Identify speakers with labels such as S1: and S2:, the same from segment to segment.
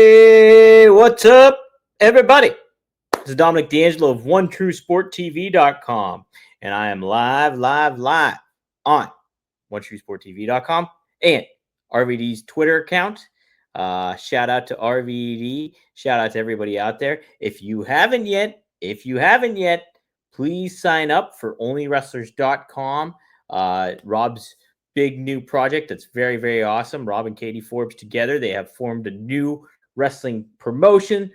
S1: Hey, what's up, everybody? This is Dominic DeAngelo of OneTrueSportTV.com, and I am live on OneTrueSportTV.com and RVD's Twitter account. Shout out to RVD. Shout out to everybody out there. If you haven't yet, please sign up for OnlyWrestlers.com. Rob's big new project that's very, very awesome. Rob and Katie Forbes together, they have formed a new wrestling promotion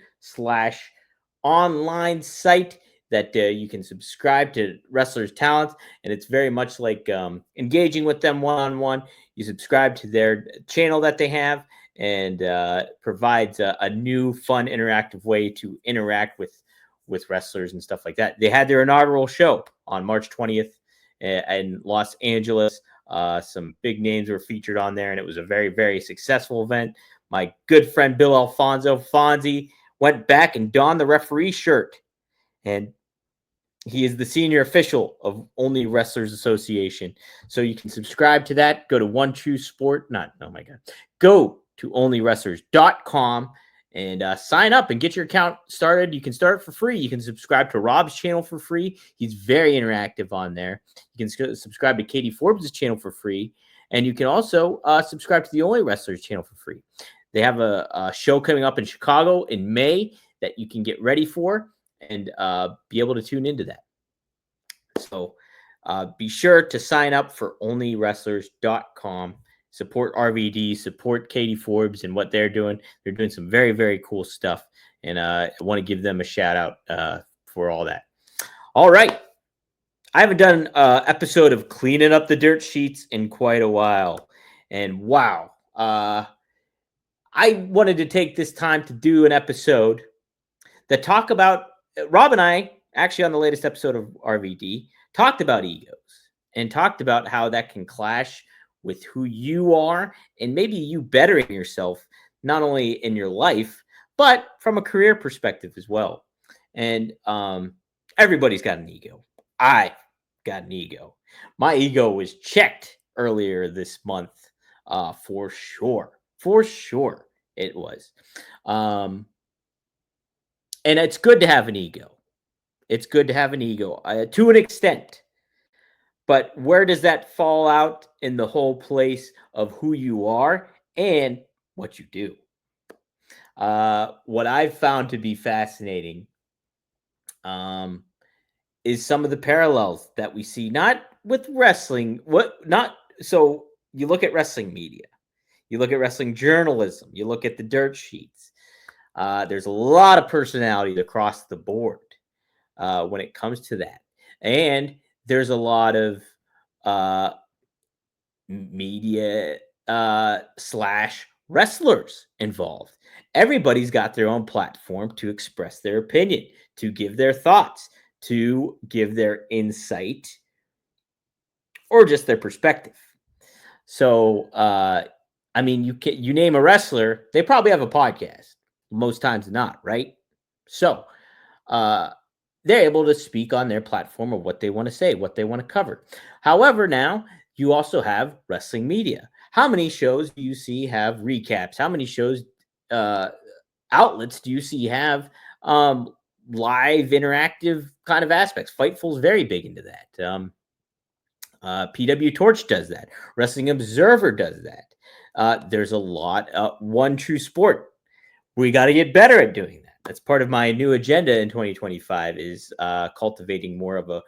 S1: / online site that you can subscribe to wrestlers' talents, and it's very much like engaging with them one-on-one. You subscribe to their channel that they have, and provides a new, fun, interactive way to interact with wrestlers and stuff like that. They had their inaugural show on March 20th in Los Angeles. Some big names were featured on there, and it was a very, very successful event. My good friend Bill Alfonso, Fonzie, went back and donned the referee shirt, and he is the senior official of Only Wrestlers Association. So you can subscribe to that. Go to Go to onlywrestlers.com and sign up and get your account started. You can start it for free. You can subscribe to Rob's channel for free. He's very interactive on there. You can subscribe to Katie Forbes' channel for free. And you can also subscribe to the Only Wrestlers channel for free. They have a show coming up in Chicago in May that you can get ready for and be able to tune into that. So be sure to sign up for onlywrestlers.com. Support RVD, support Katie Forbes and what they're doing. They're doing some very, very cool stuff. And I want to give them a shout out for all that. All right. I haven't done an episode of cleaning up the dirt sheets in quite a while. And wow. I wanted to take this time to do an episode that talk about, Rob and I, actually on the latest episode of RVD, talked about egos and talked about how that can clash with who you are and maybe you bettering yourself, not only in your life, but from a career perspective as well. And everybody's got an ego. I got an ego. My ego was checked earlier this month for sure. For sure it was. And it's good to have an ego. It's good to have an ego to an extent. But where does that fall out in the whole place of who you are and what you do? What I've found to be fascinating is some of the parallels that we see, not with wrestling. So you look at wrestling media. You look at wrestling journalism. You look at the dirt sheets. There's a lot of personality across the board when it comes to that. And there's a lot of media / wrestlers involved. Everybody's got their own platform to express their opinion, to give their thoughts, to give their insight, or just their perspective. So, I mean, you name a wrestler, they probably have a podcast. Most times not, right? So, they're able to speak on their platform of what they want to say, what they want to cover. However, now you also have wrestling media. How many shows do you see have recaps? How many shows, outlets do you see have live interactive kind of aspects? Fightful is very big into that. PW Torch does that. Wrestling Observer does that. There's a lot. One True Sport. We got to get better at doing that. That's part of my new agenda in 2025 is cultivating more of a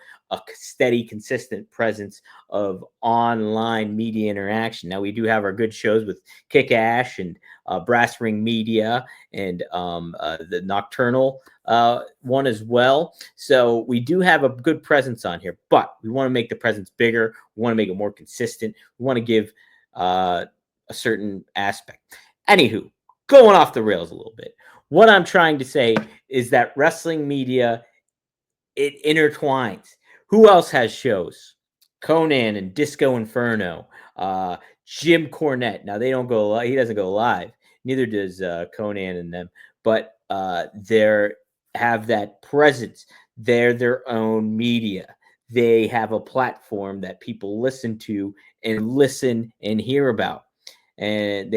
S1: steady, consistent presence of online media interaction. Now, we do have our good shows with Kick Ash and Brass Ring Media and the Nocturnal one as well. So we do have a good presence on here, but we want to make the presence bigger. We want to make it more consistent. We want to give a certain aspect. Anywho, going off the rails a little bit. What I'm trying to say is that wrestling media, it intertwines. Who else has shows? Conan and Disco Inferno, Jim Cornette. Now, they don't go live. He doesn't go live. Neither does Conan and them. But they have that presence. They're their own media. They have a platform that people listen to and hear about. And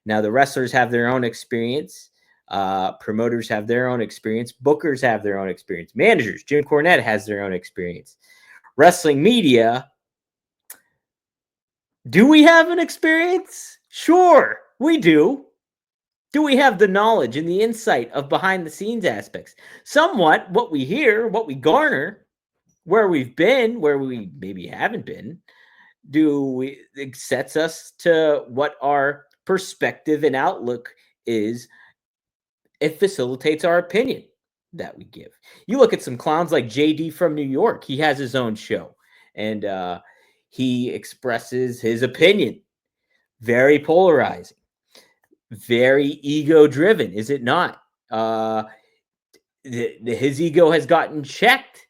S1: now the wrestlers have their own experience. Promoters have their own experience. Bookers have their own experience. Managers, Jim Cornette has their own experience. Wrestling media, do we have an experience? Sure, we do. Do we have the knowledge and the insight of behind the scenes aspects? Somewhat what we hear, what we garner, where we've been, where we maybe haven't been, it sets us to what our perspective and outlook is. It facilitates our opinion that we give. You look at some clowns like JD from New York. He has his own show, and he expresses his opinion. Very polarizing, very ego driven, is it not? His ego has gotten checked.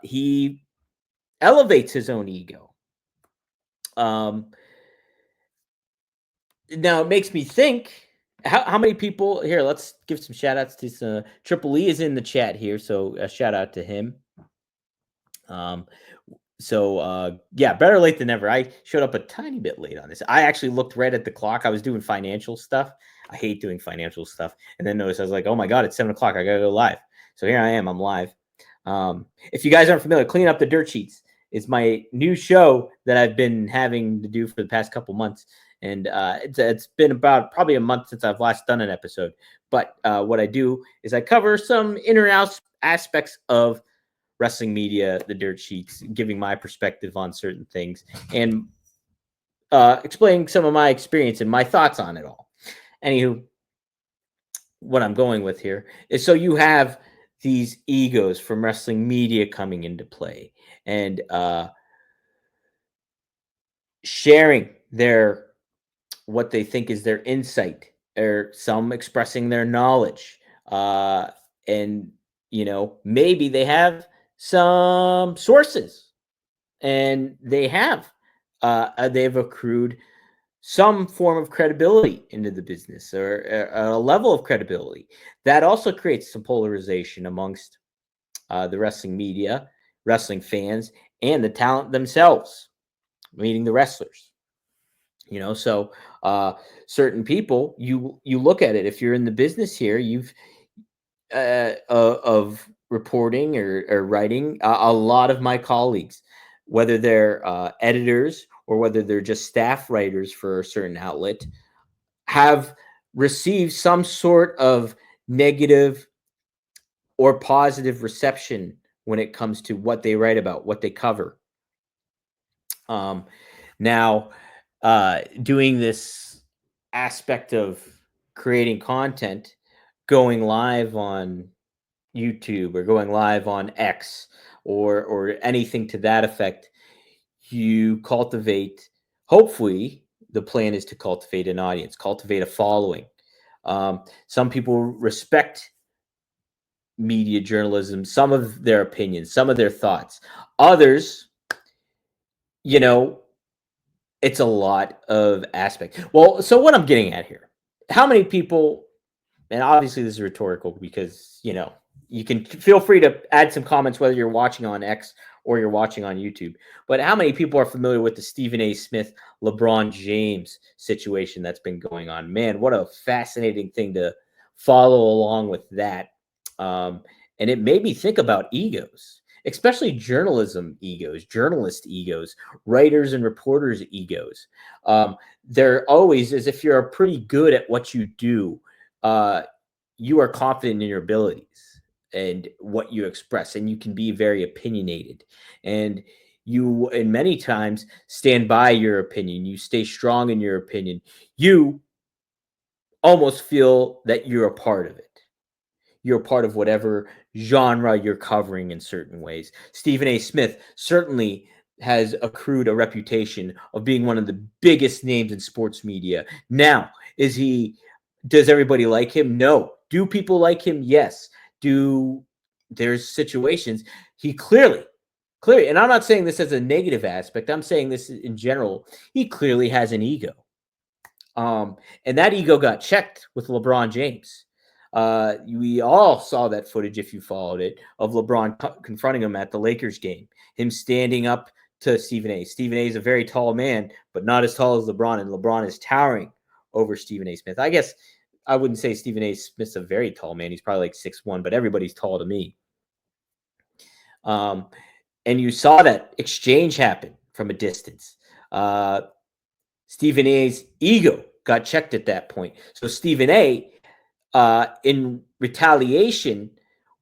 S1: He elevates his own ego. Now it makes me think, how many people here, let's give some shout outs to Triple E is in the chat here, so a shout out to him. Yeah, better late than never. I showed up a tiny bit late on this. I actually looked right at the clock. I was doing financial stuff. I hate doing financial stuff. And then noticed, I was like, oh my God, it's 7 o'clock. I gotta go live. So here I am. I'm live. If you guys aren't familiar, Clean Up the Dirt Sheets is my new show that I've been having to do for the past couple months. And it's been about probably a month since I've last done an episode. But what I do is I cover some inner aspects of wrestling media, the dirt sheets, giving my perspective on certain things, and explaining some of my experience and my thoughts on it all. Anywho, what I'm going with here is, so you have these egos from wrestling media coming into play and sharing what they think is their insight, or some expressing their knowledge, and maybe they have some sources, and they've accrued some form of credibility into the business, or a level of credibility that also creates some polarization amongst the wrestling media, wrestling fans, and the talent themselves, meaning the wrestlers. So certain people, you look at it, if you're in the business here, you've of reporting or writing, a lot of my colleagues, whether they're editors or whether they're just staff writers for a certain outlet, have received some sort of negative or positive reception when it comes to what they write about, what they cover. Now, doing this aspect of creating content, going live on YouTube or going live on X or anything to that effect, you cultivate, hopefully the plan is to cultivate an audience, cultivate a following. Some people respect media journalism, some of their opinions, some of their thoughts. Others, it's a lot of aspects. Well, so what I'm getting at here, how many people, and obviously this is rhetorical because, you can feel free to add some comments whether you're watching on X or you're watching on YouTube, but how many people are familiar with the Stephen A. Smith, LeBron James situation that's been going on? Man, what a fascinating thing to follow along with that. And it made me think about egos, especially journalism egos, journalist egos, writers and reporters egos. They're always, as if you're pretty good at what you do, you are confident in your abilities and what you express, and you can be very opinionated, and you, and many times, stand by your opinion. You stay strong in your opinion. You almost feel that you're a part of it. You're a part of whatever genre you're covering in certain ways. Stephen A. Smith certainly has accrued a reputation of being one of the biggest names in sports media. Now, does everybody like him? No. Do people like him? Yes. There's situations he clearly, and I'm not saying this as a negative aspect, I'm saying this in general, he clearly has an ego. And that ego got checked with LeBron James. We all saw that footage, if you followed it, of LeBron confronting him at the Lakers game, him standing up to Stephen A. Stephen A is a very tall man, but not as tall as LeBron, and LeBron is towering over Stephen A. Smith. I guess I wouldn't say Stephen A. Smith's a very tall man. He's probably like 6'1", but everybody's tall to me. And you saw that exchange happen from a distance. Stephen A's ego got checked at that point. So Stephen A, in retaliation,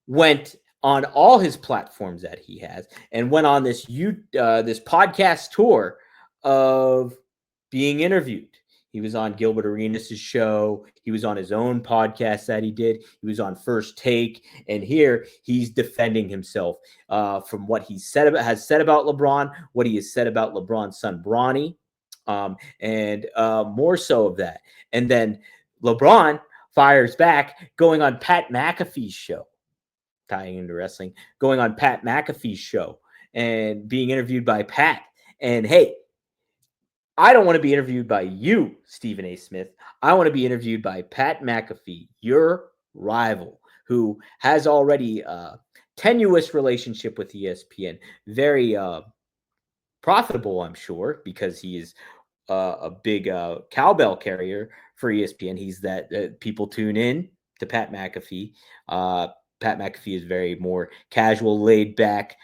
S1: went on all his platforms that he has and went on this podcast tour of being interviewed. He was on Gilbert Arenas' show. He was on his own podcast that he did. He was on First Take. And here he's defending himself from what he has said about LeBron, what he has said about LeBron's son, Bronny, and more so of that. And then LeBron fires back, going on Pat McAfee's show, tying into wrestling, going on Pat McAfee's show and being interviewed by Pat. And hey, I don't want to be interviewed by you, Stephen A. Smith. I want to be interviewed by Pat McAfee, your rival, who has already a tenuous relationship with ESPN. Very profitable, I'm sure, because he is a big cowbell carrier for ESPN. He's that people tune in to Pat McAfee. Pat McAfee is very more casual, laid back,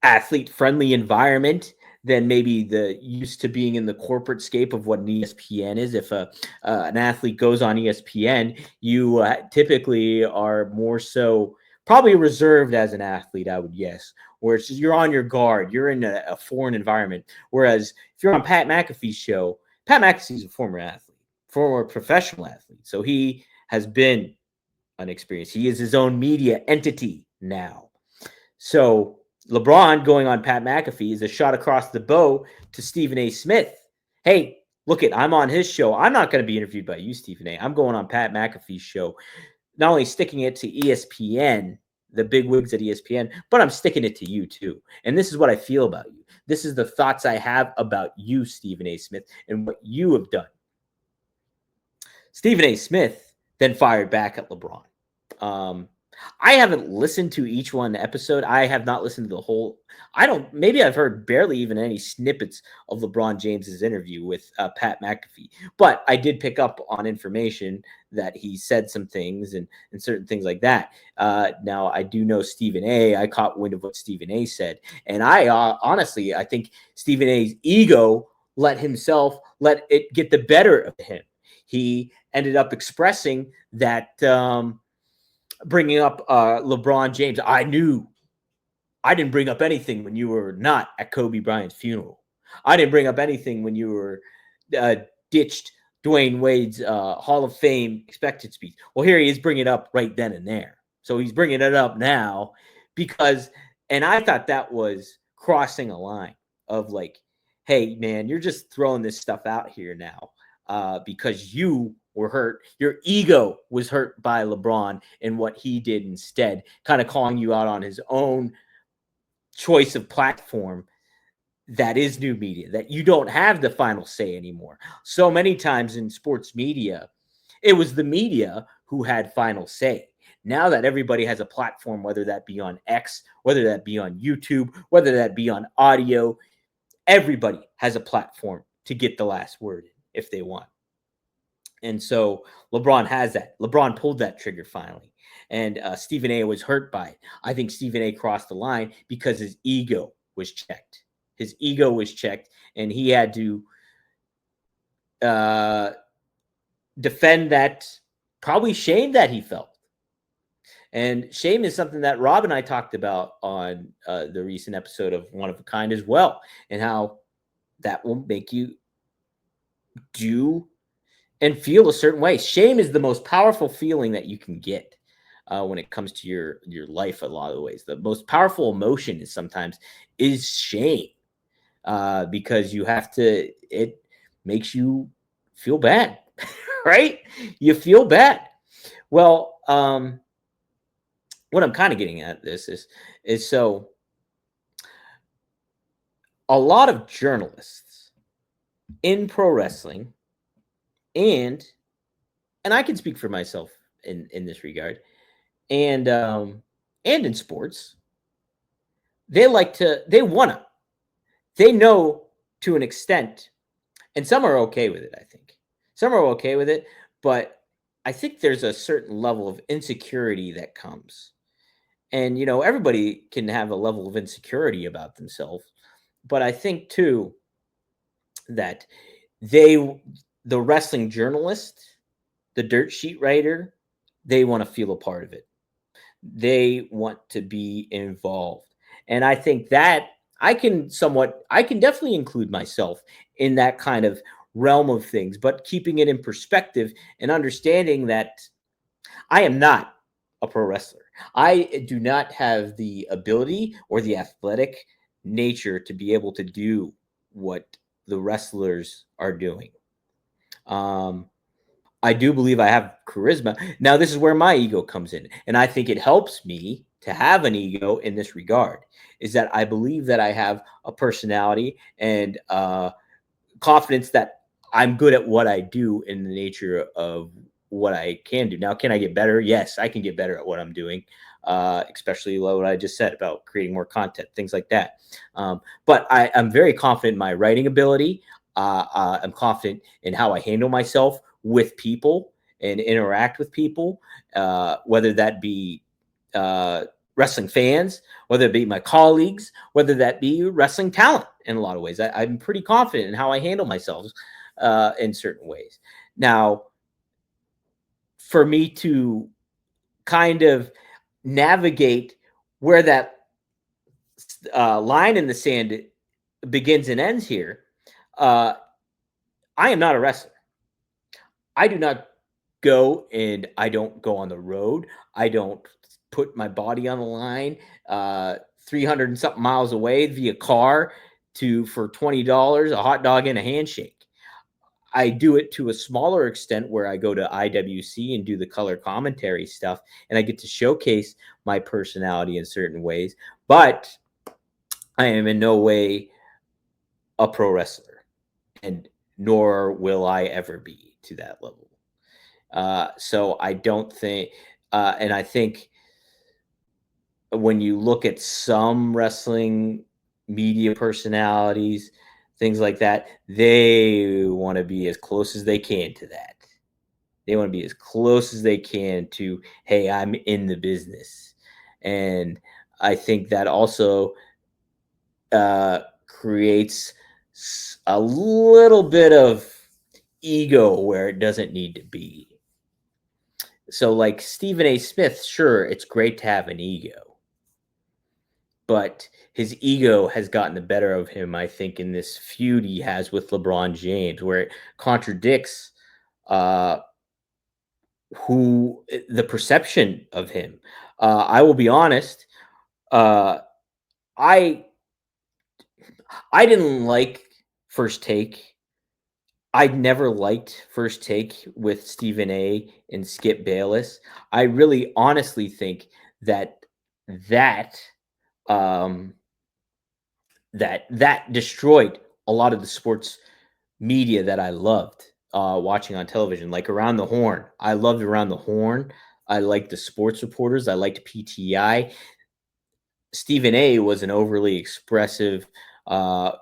S1: athlete-friendly environment than maybe the used to being in the corporate scape of what an ESPN is. If an athlete goes on ESPN, you typically are more so probably reserved as an athlete, I would guess, where it's just, you're on your guard, you're in a foreign environment. Whereas if you're on Pat McAfee's show, Pat McAfee's a former athlete, former professional athlete. So he has been an experience. He is his own media entity now. So LeBron going on Pat McAfee is a shot across the bow to Stephen A. Smith. Hey, look it, I'm on his show. I'm not going to be interviewed by you, Stephen A. I'm going on Pat McAfee's show. Not only sticking it to ESPN, the big wigs at ESPN, but I'm sticking it to you too. And this is what I feel about you. This is the thoughts I have about you, Stephen A. Smith, and what you have done. Stephen A. Smith then fired back at LeBron. I haven't listened to each one episode. I have not listened to the whole. Maybe I've heard barely even any snippets of LeBron James's interview with Pat McAfee, but I did pick up on information that he said some things and certain things like that. Now I do know Stephen A. I caught wind of what Stephen A. said. And honestly, I think Stephen A.'s ego let it get the better of him. He ended up expressing that, bringing up LeBron James. I didn't bring up anything when you were not at Kobe Bryant's funeral. I didn't bring up anything when you were ditched Dwayne Wade's Hall of Fame expected speech. Well, here he is bringing it up right then and there. So he's bringing it up now because, and I thought that was crossing a line of like, hey, man, you're just throwing this stuff out here now because you were hurt. Your ego was hurt by LeBron and what he did instead, kind of calling you out on his own choice of platform that is new media, that you don't have the final say anymore. So many times in sports media, it was the media who had final say. Now that everybody has a platform, whether that be on X, whether that be on YouTube, whether that be on audio, everybody has a platform to get the last word if they want. And so LeBron has that. LeBron pulled that trigger finally. And Stephen A. was hurt by it. I think Stephen A. crossed the line because his ego was checked. His ego was checked, and he had to defend that probably shame that he felt. And shame is something that Rob and I talked about on the recent episode of One of a Kind as well, and how that will make you do and feel a certain way. Shame is the most powerful feeling that you can get when it comes to your life. A lot of ways, the most powerful emotion is shame, because you have to. It makes you feel bad, right? You feel bad. Well, what I'm kind of getting at this is so a lot of journalists in pro wrestling, and I can speak for myself in this regard, and in sports, they know to an extent, and some are okay with it. I think some are okay with it, but I think there's a certain level of insecurity that comes. And everybody can have a level of insecurity about themselves, but I think too that they the wrestling journalist, the dirt sheet writer, they want to feel a part of it. They want to be involved. And I think that I can definitely include myself in that kind of realm of things, but keeping it in perspective and understanding that I am not a pro wrestler. I do not have the ability or the athletic nature to be able to do what the wrestlers are doing. Um, I do believe I have charisma. Now, this is where my ego comes in. And I think it helps me to have an ego in this regard, is that I believe that I have a personality and confidence that I'm good at what I do in the nature of what I can do. Now, can I get better? Yes, I can get better at what I'm doing, especially what I just said about creating more content, things like that. But I'm very confident in my writing ability. I'm confident in how I handle myself with people and interact with people, whether that be uh, wrestling fans, whether it be my colleagues, whether that be wrestling talent in a lot of ways. I'm pretty confident in how I handle myself in certain ways. Now, for me to kind of navigate where that line in the sand begins and ends here, uh, I am not a wrestler. I do not I don't go on the road. I don't put my body on the line 300 and something miles away via car to for $20 a hot dog and a handshake. I do it to a smaller extent where I go to IWC and do the color commentary stuff and I get to showcase my personality in certain ways, but I am in no way a pro wrestler, and nor will I ever be to that level. So I don't think, and I think when you look at some wrestling media personalities, things like that, they want to be as close as they can to that. They want to be as close as they can to, hey, I'm in the business. And I think that also creates a little bit of ego where it doesn't need to be. So, like Stephen A. Smith, sure, it's great to have an ego, but his ego has gotten the better of him, I think, in this feud he has with LeBron James, where it contradicts uh, the perception of him. I will be honest. Uh, I I didn't like First Take. I never liked First Take with Stephen A. and Skip Bayless. I really honestly think that that um, that destroyed a lot of the sports media that I loved watching on television, like Around the Horn. I loved Around the Horn. I liked the sports reporters. I liked PTI. Stephen A. was an overly expressive, uh,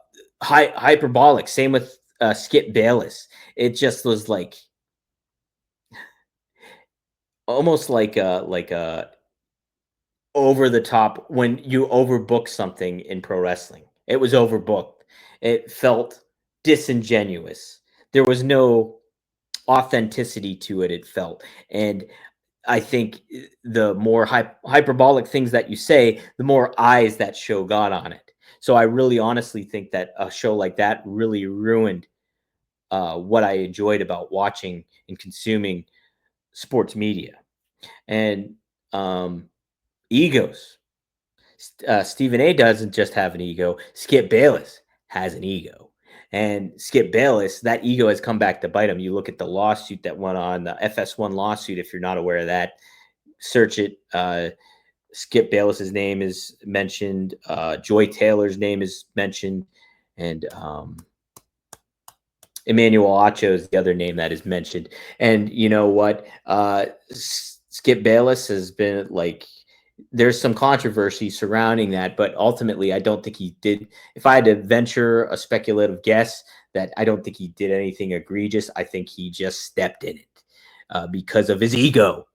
S1: hyperbolic. Same with Skip Bayless. It just was like almost like a over the top when you overbook something in pro wrestling. It was overbooked. It felt disingenuous. There was no authenticity to it. It felt, and I think the more hyperbolic things that you say, the more eyes that show got on it. So I really honestly think that a show like that really ruined what I enjoyed about watching and consuming sports media. And egos. Stephen A. doesn't just have an ego. Skip Bayless has an ego. And Skip Bayless, that ego has come back to bite him. You look at the lawsuit that went on, the FS1 lawsuit, if you're not aware of that, search it. Skip Bayless's name is mentioned. Joy Taylor's name is mentioned. And Emmanuel Acho is the other name that is mentioned. And you know what? Skip Bayless has been like there's some controversy surrounding that, but ultimately, I don't think he did. If I had to venture a speculative guess, that I don't think he did anything egregious. I think he just stepped in it because of his ego.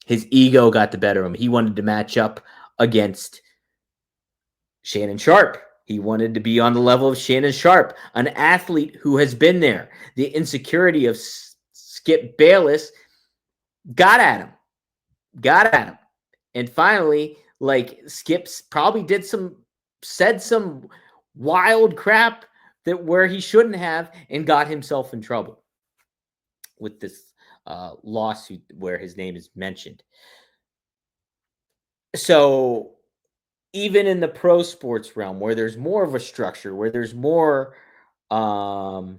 S1: His ego got the better of him. He wanted to match up against Shannon Sharpe. He wanted to be on the level of Shannon Sharpe, an athlete who has been there. The insecurity of Skip Bayless got at him. And finally, like, Skip's probably said some wild crap that where he shouldn't have and got himself in trouble with this lawsuit where his name is mentioned. So even in the pro sports realm, where there's more of a structure, where there's more of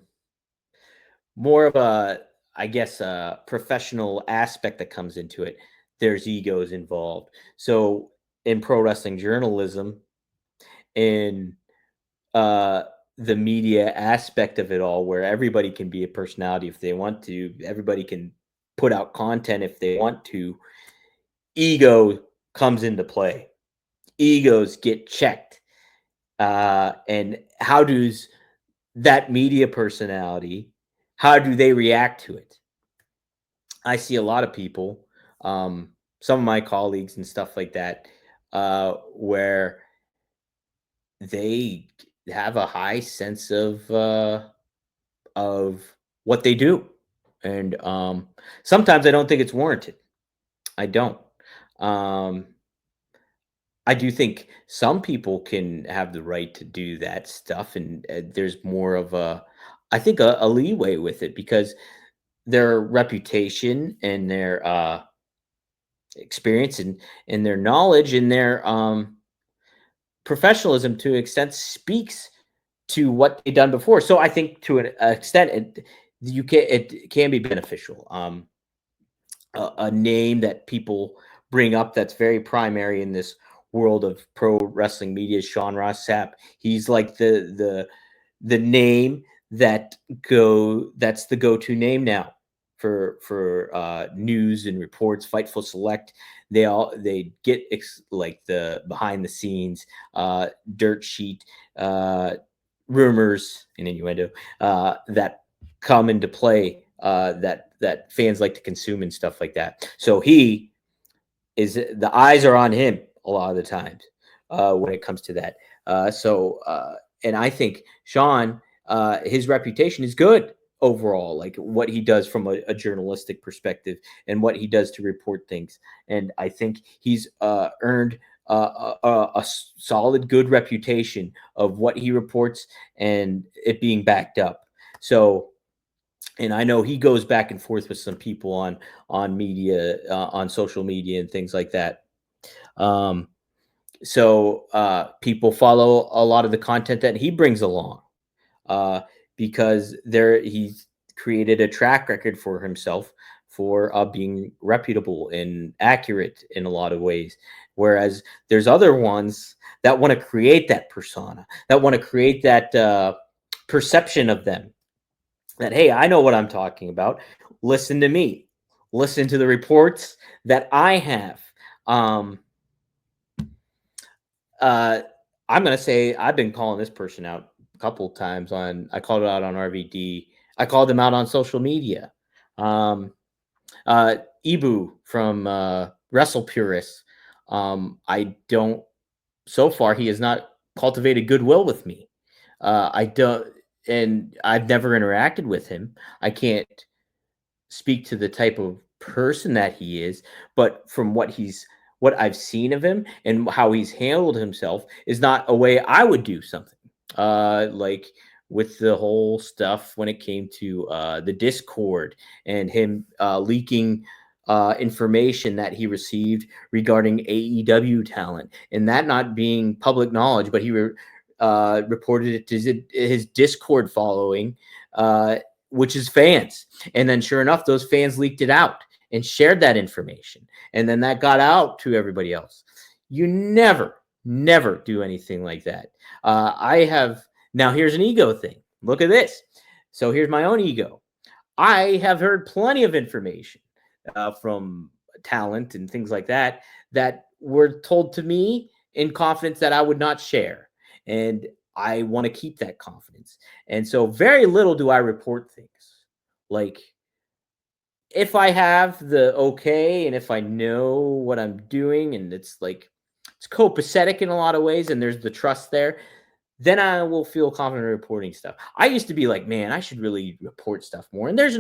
S1: a, I guess, a professional aspect that comes into it, there's egos involved. So in pro wrestling journalism, in the media aspect of it all, where everybody can be a personality if they want to, everybody can put out content if they want to, ego comes into play. Egos get checked. And how does that media personality, how do they react to it? I see a lot of people, some of my colleagues and stuff like that, where they have a high sense of what they do, and sometimes I don't think it's warranted. I don't. Um, I do think some people can have the right to do that stuff, and there's more of I think, a leeway with it because their reputation and their experience and their knowledge and their professionalism to an extent speaks to what they've done before. So I think to an extent it can be beneficial. A name that people bring up that's very primary in this world of pro wrestling media is Sean Ross Sapp. He's like the name that's the go-to name now for news and reports. Fightful Select, they get like the behind the scenes, dirt sheet, rumors and innuendo that come into play, that fans like to consume and stuff like that. So the eyes are on him a lot of the times when it comes to that. And I think Sean, his reputation is good overall, like what he does from a journalistic perspective and what he does to report things. And I think he's earned a solid, good reputation of what he reports and it being backed up. So, and I know he goes back and forth with some people on media, on social media and things like that. People follow a lot of the content that he brings along because he's created a track record for himself for being reputable and accurate in a lot of ways. Whereas there's other ones that want to create that persona, that want to create that perception of them. That, hey, I know what I'm talking about. Listen to me. Listen to the reports that I have. I'm going to say I've been calling this person out a couple of times I called it out on RVD. I called him out on social media. Ibu from Wrestle Purists. So far, he has not cultivated goodwill with me. And I've never interacted with him. I can't speak to the type of person that he is, but from what I've seen of him and how he's handled himself is not a way I would do something. Like with the whole stuff when it came to the Discord and him leaking information that he received regarding AEW talent, and that not being public knowledge, but he reported it to his Discord following, which is fans. And then sure enough, those fans leaked it out and shared that information. And then that got out to everybody else. You never do anything like that. Now here's an ego thing. Look at this. So here's my own ego. I have heard plenty of information from talent and things like that were told to me in confidence that I would not share. And I want to keep that confidence. And so very little do I report things. Like if I have the okay and if I know what I'm doing and it's like it's copacetic in a lot of ways and there's the trust there, then I will feel confident reporting stuff. I used to be like, man, I should really report stuff more. And there's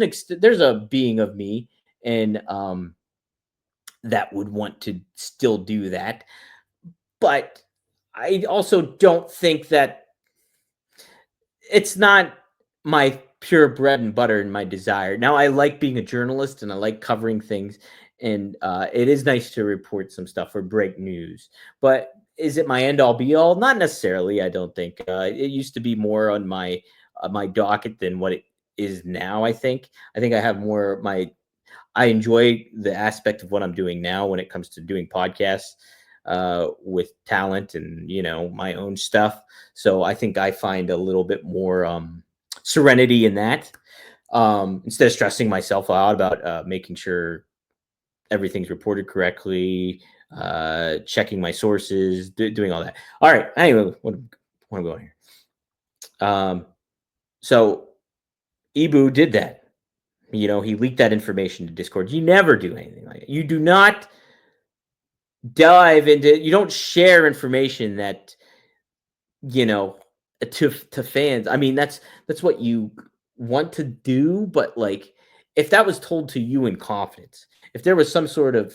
S1: a being of me and that would want to still do that. But I also don't think that it's not my pure bread and butter and my desire. Now I like being a journalist and I like covering things, and it is nice to report some stuff or break news. But is it my end all be all? Not necessarily. I don't think it used to be more on my docket than what it is now. I think I have more my I enjoy the aspect of what I'm doing now when it comes to doing podcasts with talent and my own stuff. So I think I find a little bit more serenity in that instead of stressing myself out about making sure everything's reported correctly, checking my sources, doing all that. All right. Anyway, what I'm going here. So Ibu did that. He leaked that information to Discord. You never do anything like that. You do not you don't share information that, you know, to fans. I mean, that's what you want to do, but like if that was told to you in confidence, if there was some sort of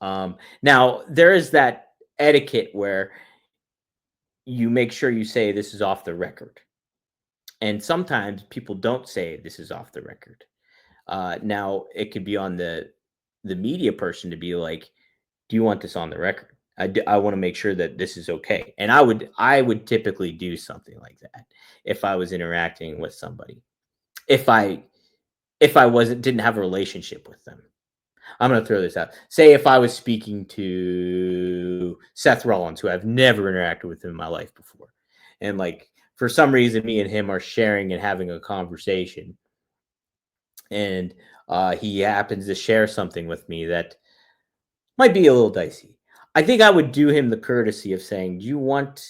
S1: now there is that etiquette where you make sure you say this is off the record. And sometimes people don't say this is off the record. Now it could be on the media person to be like, "Do you want this on the record? I want to make sure that this is okay." And I would typically do something like that if I was interacting with somebody. If I wasn't didn't have a relationship with them. I'm going to throw this out. Say if I was speaking to Seth Rollins, who I've never interacted with in my life before, and like for some reason me and him are sharing and having a conversation, and he happens to share something with me that might be a little dicey. I think I would do him the courtesy of saying, "Do you want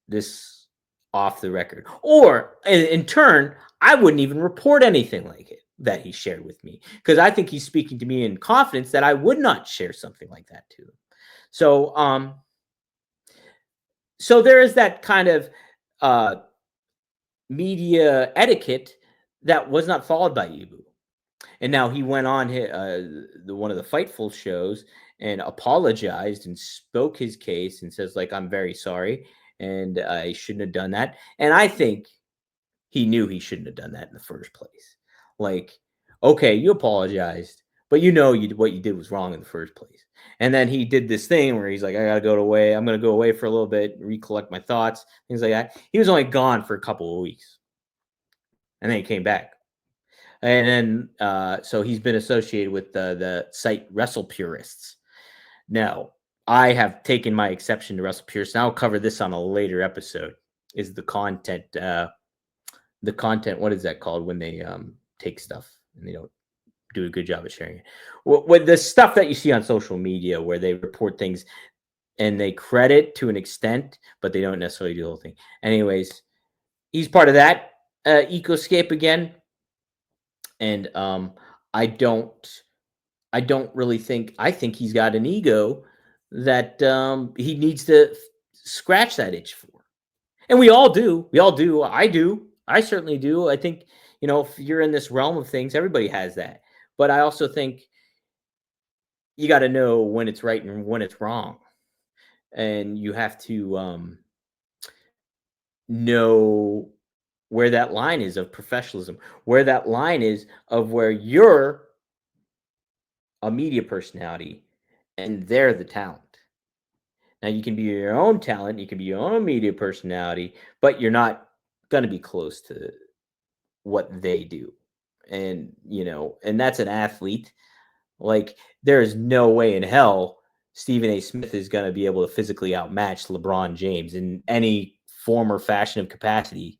S1: this off the record?" Or in turn, I wouldn't even report anything like it that he shared with me because I think he's speaking to me in confidence that I would not share something like that to him. So, so there is that kind of uh, media etiquette that was not followed by Ibu. And now he went on one of the Fightful shows and apologized and spoke his case and says like, "I'm very sorry and I shouldn't have done that." And I think he knew he shouldn't have done that in the first place. Like, okay, you apologized, but what you did was wrong in the first place. And then he did this thing where he's like, "I gotta go away. I'm gonna go away for a little bit, recollect my thoughts," things like that. He was only gone for a couple of weeks, and then he came back. And then, so he's been associated with the site Wrestle Purists. Now, I have taken my exception to Wrestle Purists, and I'll cover this on a later episode. Is the content, what is that called when they take stuff and they don't do a good job of sharing it? With the stuff that you see on social media where they report things and they credit to an extent, but they don't necessarily do the whole thing. Anyways, he's part of that ecoscape again. And I don't really think I think he's got an ego that he needs to scratch that itch for. And we all do. We all do. I do. I certainly do. I think, if you're in this realm of things, everybody has that. But I also think you got to know when it's right and when it's wrong. And you have to know where that line is of professionalism, where that line is of where you're a media personality and they're the talent. Now you can be your own talent, you can be your own media personality, but you're not going to be close to what they do. And, and that's an athlete. Like there is no way in hell Stephen A. Smith is going to be able to physically outmatch LeBron James in any form or fashion of capacity.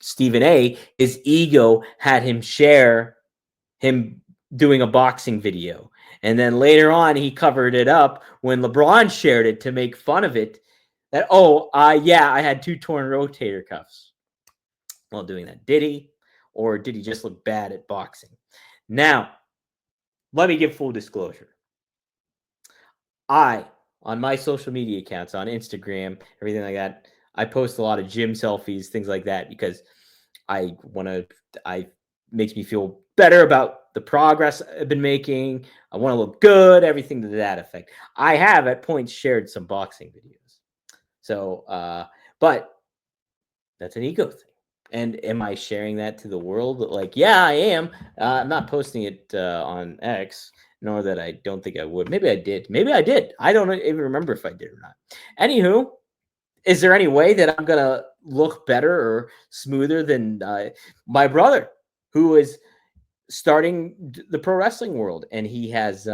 S1: Stephen A. His ego had him share him doing a boxing video. And then later on, he covered it up when LeBron shared it to make fun of it. That, yeah, I had 2 torn rotator cuffs while doing that. Did he? Or did he just look bad at boxing? Now, let me give full disclosure. On my social media accounts, on Instagram, everything like that, I post a lot of gym selfies, things like that, because I makes me feel better about the progress I've been making. I want to look good, everything to that effect. I have at points shared some boxing videos. So, but that's an ego thing. And am I sharing that to the world? Like, yeah, I am. I'm not posting it on X, nor that I don't think I would. Maybe I did. Maybe I did. I don't even remember if I did or not. Anywho, is there any way that I'm going to look better or smoother than my brother, who is starting the pro wrestling world, and he has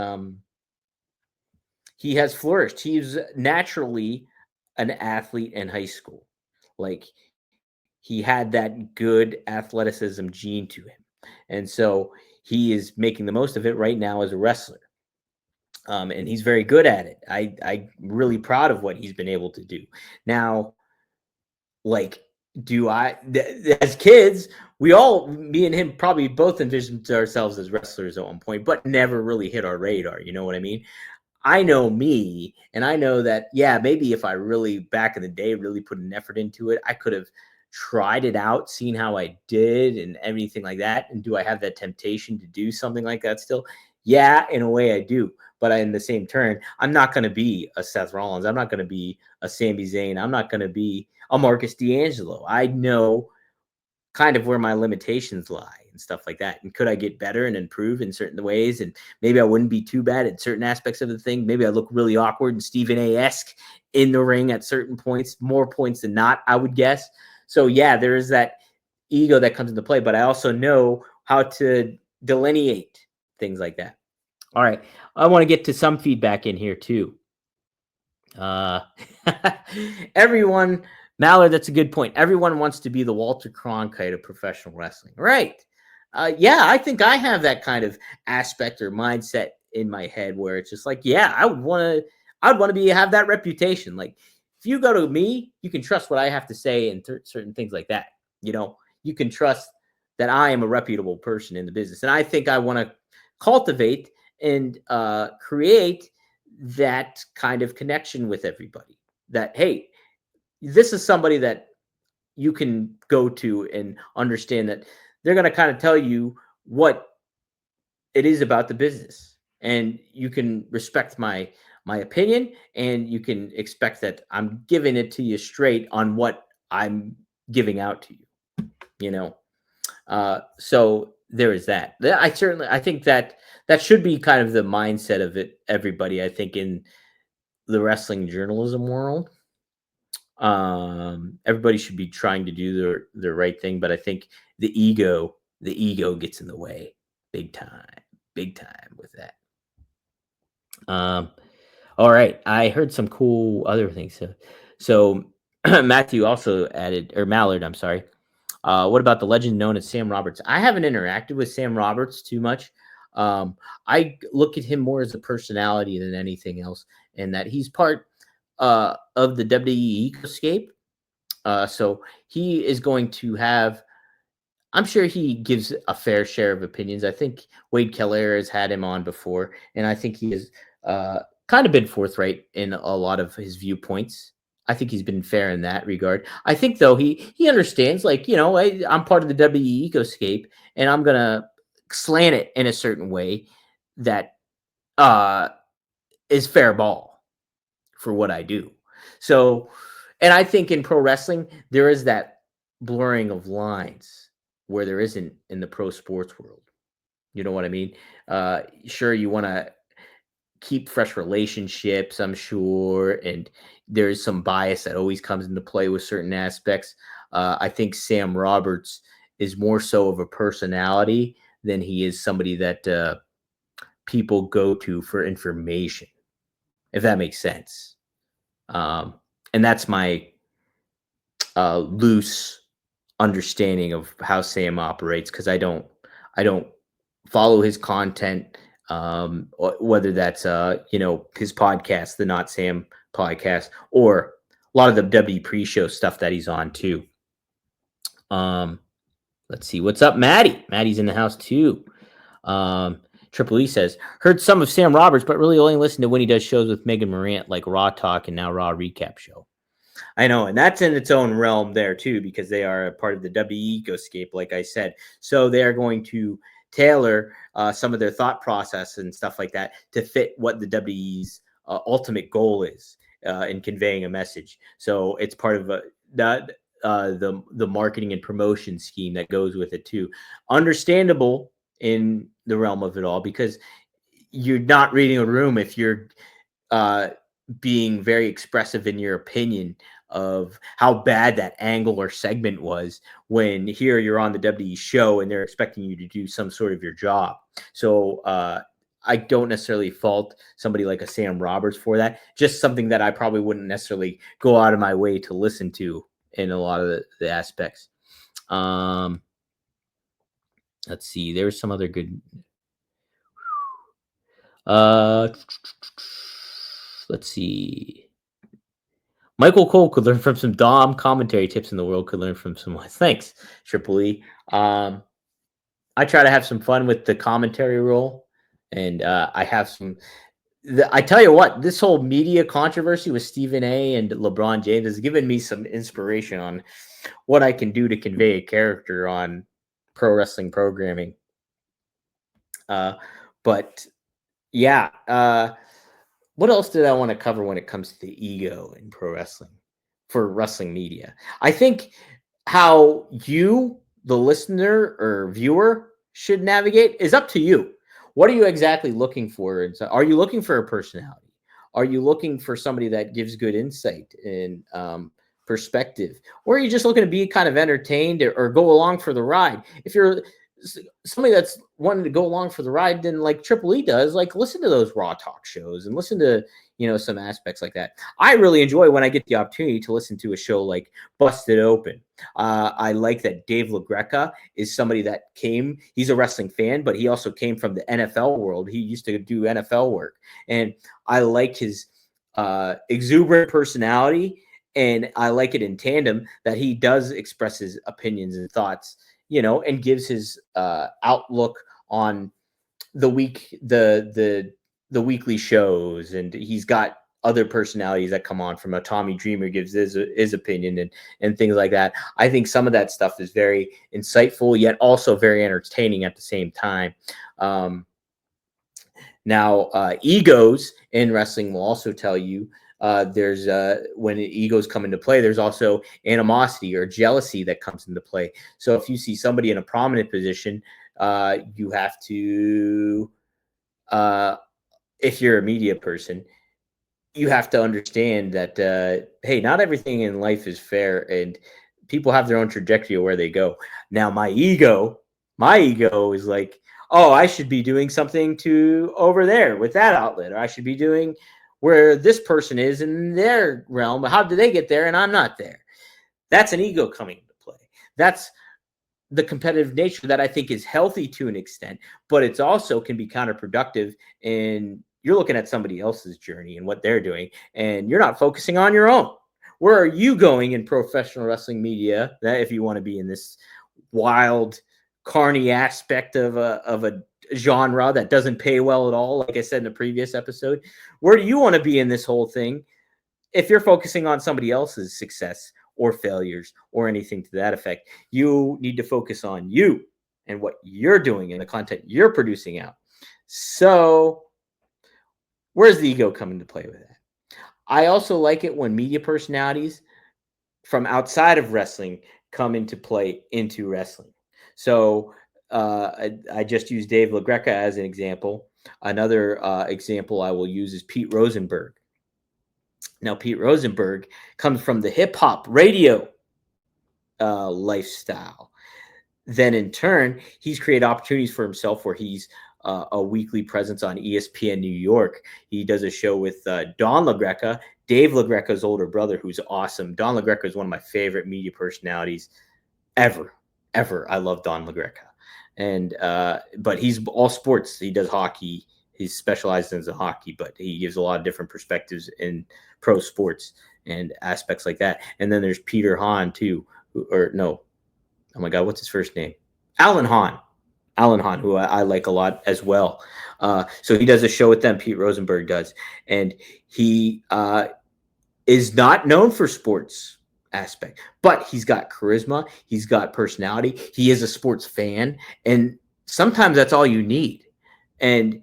S1: flourished. He's naturally an athlete in high school. Like, he had that good athleticism gene to him. And so he is making the most of it right now as a wrestler. And he's very good at it. I'm really proud of what he's been able to do. Now, like, as kids, me and him probably both envisioned ourselves as wrestlers at one point, but never really hit our radar. You know what I mean? I know me, and I know that, yeah, maybe if I really back in the day really put an effort into it, I could have tried it out, seen how I did and everything like that. And do I have that temptation to do something like that still? Yeah, in a way I do. But in the same turn, I'm not going to be a Seth Rollins. I'm not going to be a Sami Zayn. I'm not going to be a Marcus D'Angelo. I know kind of where my limitations lie and stuff like that. And could I get better and improve in certain ways? And maybe I wouldn't be too bad at certain aspects of the thing. Maybe I look really awkward and Stephen A-esque in the ring at certain points, more points than not, I would guess. So yeah, there is that ego that comes into play, but I also know how to delineate things like that. All right. I want to get to some feedback in here too. Uh, everyone, Mallard, that's a good point. Everyone wants to be the Walter Cronkite of professional wrestling, right? Yeah, I think I have that kind of aspect or mindset in my head where it's just like, yeah, I'd want to have that reputation. Like, if you go to me, you can trust what I have to say and certain things like that. You know, you can trust that I am a reputable person in the business, and I think I want to cultivate and create that kind of connection with everybody. That, hey, this is somebody that you can go to and understand that they're going to kind of tell you what it is about the business, and you can respect my opinion, and you can expect that I'm giving it to you straight on what I'm giving out to you. You know, so there is that. I think that should be kind of the mindset of it. Everybody, I think, in the wrestling journalism world, everybody should be trying to do the right thing, but I think the ego gets in the way big time with that. All right, I heard some cool other things. So Matthew also added, or Mallard, I'm sorry. What about the legend known as Sam Roberts? I haven't interacted with Sam Roberts too much. I look at him more as a personality than anything else, and that he's part of the WWE ecoscape. So he is going to have, I'm sure he gives a fair share of opinions. I think Wade Keller has had him on before, and I think he has kind of been forthright in a lot of his viewpoints. I think he's been fair in that regard. I think, though, he understands, like, you know, I'm part of the WWE ecoscape, and I'm going to slant it in a certain way that is fair ball for what I do. So, and I think in pro wrestling, there is that blurring of lines where there isn't in the pro sports world. You know what I mean? Sure, you want to keep fresh relationships, I'm sure, and there's some bias that always comes into play with certain aspects. I think Sam Roberts is more so of a personality than he is somebody that people go to for information, if that makes sense. And that's my loose understanding of how Sam operates, because I don't follow his content, whether that's his podcast, the Not Sam podcast, or a lot of the W pre-show stuff that he's on too. Let's see what's up, Maddie. Maddie's in the house too. Triple E says, heard some of Sam Roberts, but really only listen to when he does shows with Megan Morant, like Raw Talk and now Raw Recap Show. I know, and that's in its own realm there too, because they are a part of the WWE ecoscape, like I said. So they are going to tailor some of their thought process and stuff like that to fit what the WWE's ultimate goal is in conveying a message. So it's part of the marketing and promotion scheme that goes with it too. Understandable in the realm of it all, because you're not reading a room if you're being very expressive in your opinion of how bad that angle or segment was, when here you're on the WWE show and they're expecting you to do some sort of your job. So I don't necessarily fault somebody like a Sam Roberts for that. Just something that I probably wouldn't necessarily go out of my way to listen to in a lot of the aspects. Let's see. There's some other good. Let's see. Michael Cole could learn from some Dom commentary tips in the world. Could learn from some. Thanks, Triple E. I try to have some fun with the commentary role, and I have some. I tell you what, this whole media controversy with Stephen A. and LeBron James has given me some inspiration on what I can do to convey a character on pro wrestling programming. But yeah. What else did I want to cover when it comes to the ego in pro wrestling for wrestling media? I think how you, the listener or viewer, should navigate is up to you. What are you exactly looking for? Are you looking for a personality? Are you looking for somebody that gives good insight and perspective? Or are you just looking to be kind of entertained or go along for the ride? If you're somebody that's wanting to go along for the ride, then like Triple E does, like listen to those Raw Talk shows and listen to, some aspects like that. I really enjoy when I get the opportunity to listen to a show like Busted Open. I like that Dave LaGreca is somebody that he's a wrestling fan, but he also came from the NFL world. He used to do NFL work, and I like his exuberant personality, and I like it in tandem that he does express his opinions and thoughts, and gives his outlook on the weekly shows. And he's got other personalities that come on from a Tommy Dreamer gives his opinion and things like that. I think some of that stuff is very insightful, yet also very entertaining at the same time. Now, egos in wrestling will also tell you there's when egos come into play, there's also animosity or jealousy that comes into play. So if you see somebody in a prominent position, you have to, if you're a media person, you have to understand that, hey, not everything in life is fair, and people have their own trajectory of where they go. Now, my ego is like, oh, I should be doing something over there with that outlet, or I should be doing where this person is in their realm. How did they get there and I'm not there? That's an ego coming into play. That's the competitive nature that I think is healthy to an extent, but it's also can be counterproductive. And you're looking at somebody else's journey and what they're doing, and you're not focusing on your own. Where are you going in professional wrestling media? That if you want to be in this wild, carny aspect of a genre that doesn't pay well at all, like I said in the previous episode, where do you want to be in this whole thing? If you're focusing on somebody else's success or failures or anything to that effect, you need to focus on you and what you're doing and the content you're producing out. So where's the ego come into play with that? I also like it when media personalities from outside of wrestling come into play into wrestling. So I just used Dave LaGreca as an example. Another example I will use is Pete Rosenberg. Now, Pete Rosenberg comes from the hip hop radio lifestyle. Then in turn, he's created opportunities for himself where he's a weekly presence on ESPN New York. He does a show with Don LaGreca, Dave LaGreca's older brother, who's awesome. Don LaGreca is one of my favorite media personalities ever. I love Don LaGreca. And but he's all sports. He does hockey. He's specialized in hockey, but he gives a lot of different perspectives in pro sports and aspects like that. And then there's Peter Hahn too, or no, oh my God, what's his first name? Alan Hahn. Alan Hahn, who I like a lot as well. So he does a show with them. Pete Rosenberg does, and he is not known for sports aspect, but he's got charisma. He's got personality. He is a sports fan, and sometimes that's all you need. And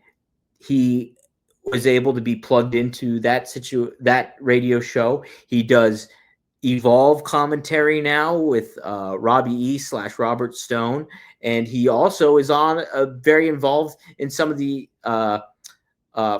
S1: he was able to be plugged into that radio show. He does Evolve commentary now with Robbie E / Robert Stone, and he also is very involved in some of the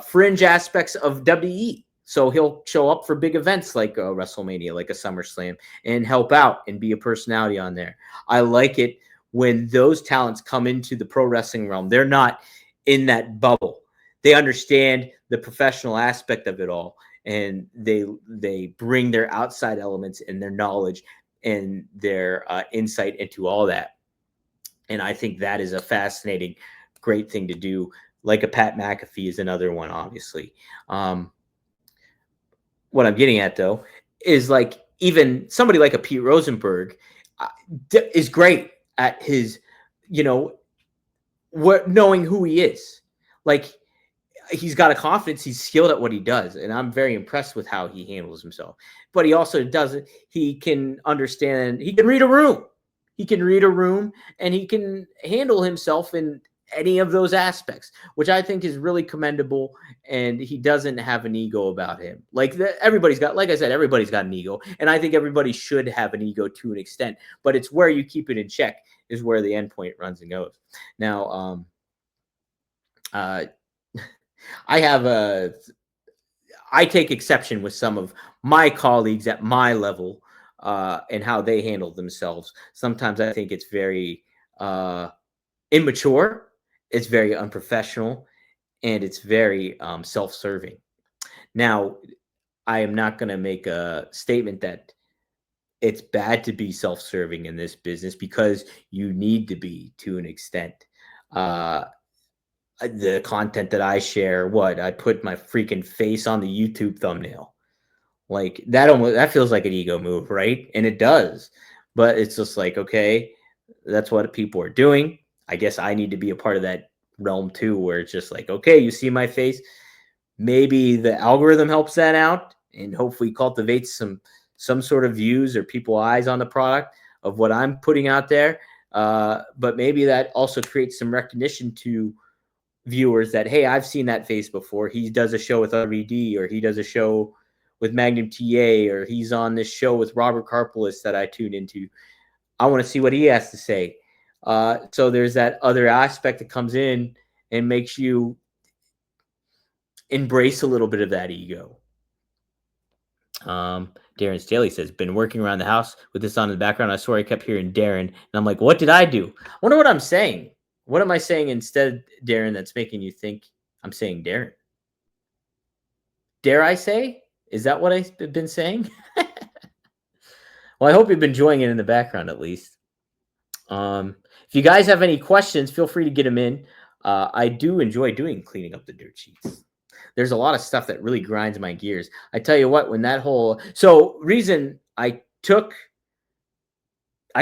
S1: fringe aspects of WWE. So he'll show up for big events like WrestleMania, like a SummerSlam, and help out and be a personality on there. I like it when those talents come into the pro wrestling realm. They're not in that bubble. They understand the professional aspect of it all, and they bring their outside elements and their knowledge and their insight into all that. And I think that is a fascinating, great thing to do. Like a Pat McAfee is another one, obviously. What I'm getting at, though, is like even somebody like a Pete Rosenberg is great at his, knowing who he is. Like, he's got a confidence. He's skilled at what he does, and I'm very impressed with how he handles himself. But he also does it. He can understand. He can read a room. He can read a room, and he can handle himself in any of those aspects, which I think is really commendable. And he doesn't have an ego about him. Like everybody's got, like I said, everybody's got an ego, and I think everybody should have an ego to an extent. But it's where you keep it in check is where the endpoint runs and goes. Now, I take exception with some of my colleagues at my level and how they handle themselves. Sometimes I think it's very immature, it's very unprofessional, and it's very self-serving. Now, I am not going to make a statement that it's bad to be self-serving in this business, because you need to be to an extent. The content that I share, I put my freaking face on the YouTube thumbnail. Like that feels like an ego move, right? And it does. But it's just like, okay, that's what people are doing. I guess I need to be a part of that realm too, where it's just like, okay, you see my face. Maybe the algorithm helps that out and hopefully cultivates some sort of views or people eyes on the product of what I'm putting out there. But maybe that also creates some recognition to viewers that, hey, I've seen that face before. He does a show with RVD, or he does a show with Magnum TA, or he's on this show with Robert Karpolis that I tuned into. I want to see what he has to say. So there's that other aspect that comes in and makes you embrace a little bit of that ego. Darren Staley says, been working around the house with this on in the background. I swear I kept hearing Darren, and I'm like, what did I do? I wonder what I'm saying. What am I saying instead, Darren, that's making you think I'm saying Darren? Dare I say? Is that what I've been saying? Well, I hope you've been enjoying it in the background at least. If you guys have any questions, feel free to get them in. I do enjoy cleaning up the dirt sheets. There's a lot of stuff that really grinds my gears. I tell you what, when that whole... So, reason I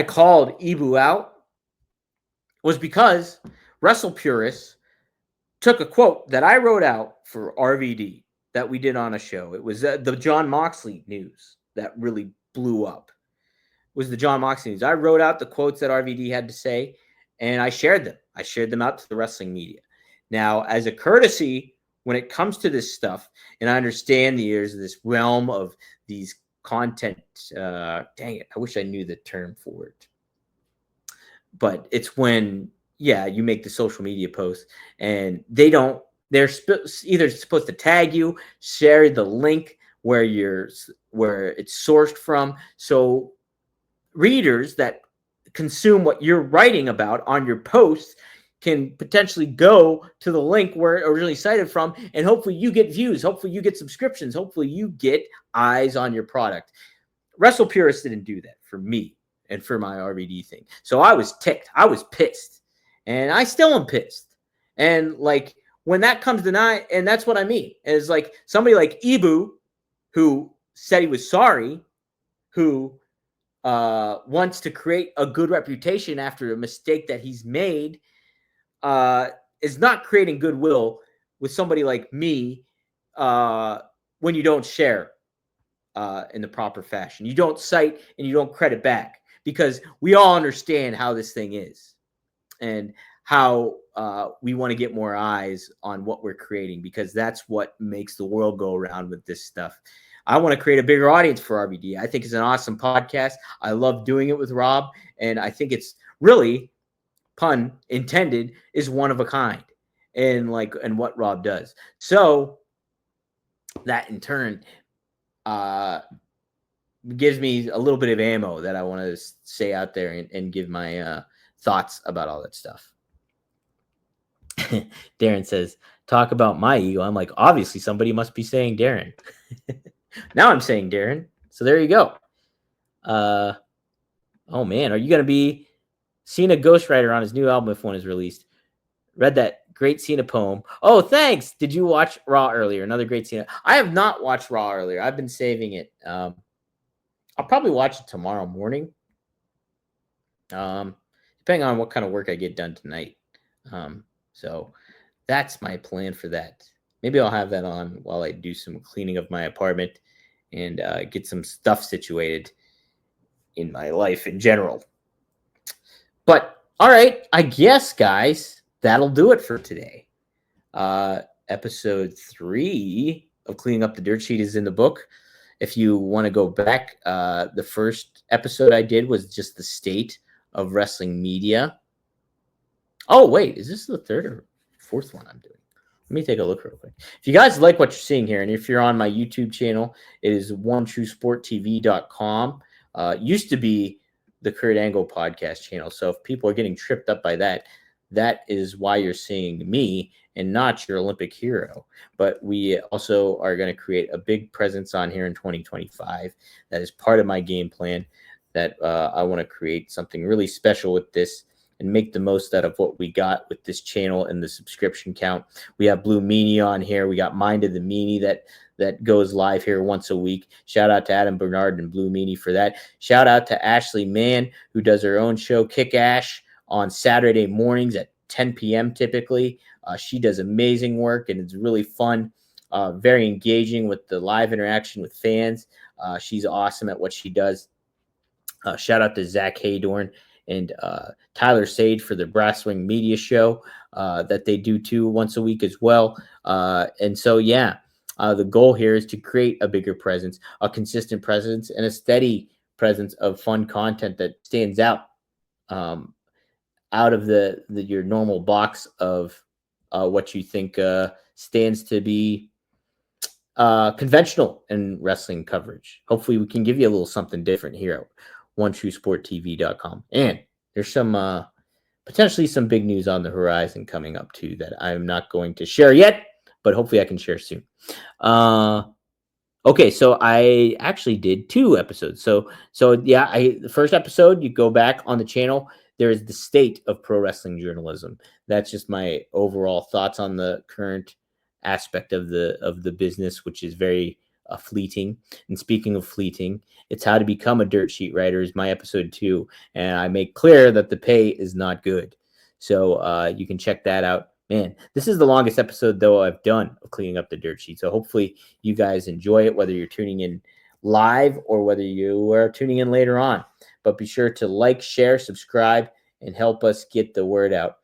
S1: called Ibu out was because Wrestle Purists took a quote that I wrote out for RVD that we did on a show. It was the John Moxley news that really blew up. It was the John Moxley news. I wrote out the quotes that RVD had to say, and I shared them. I shared them out to the wrestling media. Now, as a courtesy, when it comes to this stuff, and I understand there's this realm of these content, dang it, I wish I knew the term for it. But it's when, you make the social media post and they're either supposed to tag you, share the link where it's sourced from. So readers that consume what you're writing about on your post can potentially go to the link where it originally cited from, and hopefully you get views, hopefully you get subscriptions, hopefully you get eyes on your product. Wrestle Purists didn't do that for me and for my RVD thing. So I was ticked. I was pissed. And I still am pissed. And like when that comes to night, and that's what I mean, is like somebody like Ibu, who said he was sorry, who wants to create a good reputation after a mistake that he's made, is not creating goodwill with somebody like me when you don't share in the proper fashion. You don't cite and you don't credit back, because we all understand how this thing is and how we want to get more eyes on what we're creating, because that's what makes the world go around with this stuff. I want to create a bigger audience for RBD. I think it's an awesome podcast. I love doing it with Rob, and I think it's really, pun intended, is one of a kind and what Rob does. So that in turn gives me a little bit of ammo that I want to say out there and give my thoughts about all that stuff. Darren says, talk about my ego. I'm like, obviously somebody must be saying Darren. Now I'm saying Darren. So there you go. Oh man, are you going to be seeing a ghostwriter on his new album if one is released? Read that great Cena poem. Oh, thanks. Did you watch Raw earlier? Another great Cena. I have not watched Raw earlier. I've been saving it. I'll probably watch it tomorrow morning. Depending on what kind of work I get done tonight. So that's my plan for that. Maybe I'll have that on while I do some cleaning of my apartment and get some stuff situated in my life in general. But all right, I guess, guys, that'll do it for today. Episode 3 of Cleaning Up the Dirt Sheet is in the book. If you want to go back, the first episode I did was just the state of wrestling media. Oh, wait, is this the third or fourth one I'm doing? Let me take a look real quick. If you guys like what you're seeing here, and if you're on my YouTube channel, it is onetruesporttv.com. Used to be the Kurt Angle podcast channel. So if people are getting tripped up by that, that is why you're seeing me and not your Olympic hero. But we also are going to create a big presence on here in 2025. That is part of my game plan, that I want to create something really special with this and make the most out of what we got with this channel and the subscription count. We have Blue Meanie on here. We got Mind of the Meanie that goes live here once a week. Shout out to Adam Bernard and Blue Meanie for that. Shout out to Ashley Mann, who does her own show, Kick Ash, on Saturday mornings at 10 p.m. typically. She does amazing work, and it's really fun, very engaging with the live interaction with fans. She's awesome at what she does. Shout out to Zach Haydorn and Tyler Sage for the Brass Ring Media Show that they do too once a week as well. And so, yeah, the goal here is to create a bigger presence, a consistent presence, and a steady presence of fun content that stands out of your normal box of what you think stands to be conventional in wrestling coverage. Hopefully we can give you a little something different here at onetruesporttv.com. And there's some potentially some big news on the horizon coming up too that I'm not going to share yet, but hopefully I can share soon. Okay, so I actually did 2 episodes. So yeah, the first episode, you go back on the channel, there is the state of pro wrestling journalism. That's just my overall thoughts on the current aspect of the business, which is very fleeting. And speaking of fleeting, it's how to become a dirt sheet writer is my episode 2, and I make clear that the pay is not good. So you can check that out. Man, this is the longest episode though I've done of Cleaning Up the Dirt Sheet. So hopefully you guys enjoy it, whether you're tuning in live or whether you are tuning in later on. But be sure to like, share, subscribe, and help us get the word out.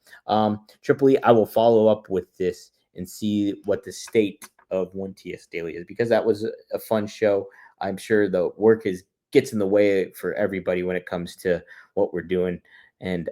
S1: Triple E, I will follow up with this and see what the state of 1TS Daily is, because that was a fun show. I'm sure the work gets in the way for everybody when it comes to what we're doing. And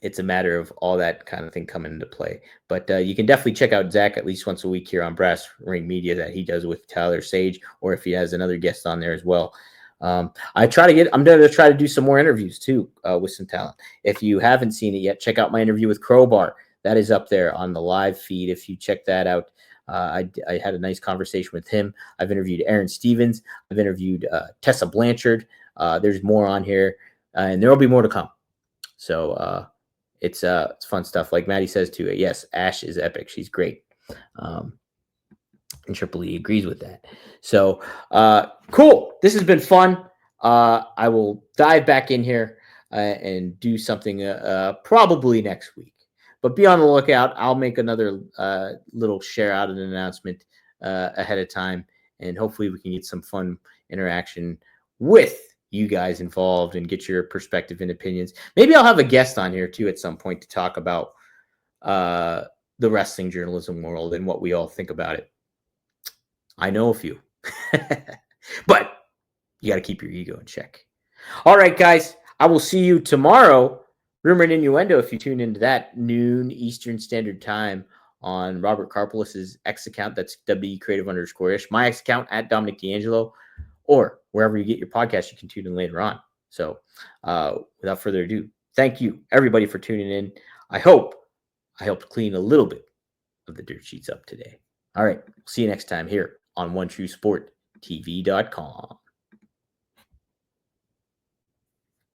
S1: it's a matter of all that kind of thing coming into play. But you can definitely check out Zach at least once a week here on Brass Ring Media that he does with Tyler Sage, or if he has another guest on there as well. I'm going to try to do some more interviews too with some talent. If you haven't seen it yet, check out my interview with Crowbar. That is up there on the live feed. If you check that out, I had a nice conversation with him. I've interviewed Aaron Stevens. I've interviewed Tessa Blanchard. There's more on here, and there will be more to come. So it's fun stuff. Like Maddie says too. Yes, Ash is epic. She's great. And Triple E agrees with that. So cool. This has been fun. I will dive back in here and do something probably next week. But be on the lookout. I'll make another little share out an announcement ahead of time, and hopefully we can get some fun interaction with you guys involved and get your perspective and opinions. Maybe I'll have a guest on here too at some point to talk about the wrestling journalism world and what we all think about it. I know a few, but you got to keep your ego in check. All right, guys, I will see you tomorrow. Rumor and Innuendo, if you tune into that, noon Eastern Standard Time on Robert Karpolis's X account. That's WCreative_ish. My X account at Dominic DeAngelo, or wherever you get your podcast, you can tune in later on. So without further ado, thank you, everybody, for tuning in. I hope I helped clean a little bit of the dirt sheets up today. All right, see you next time here on OneTrueSportTV.com.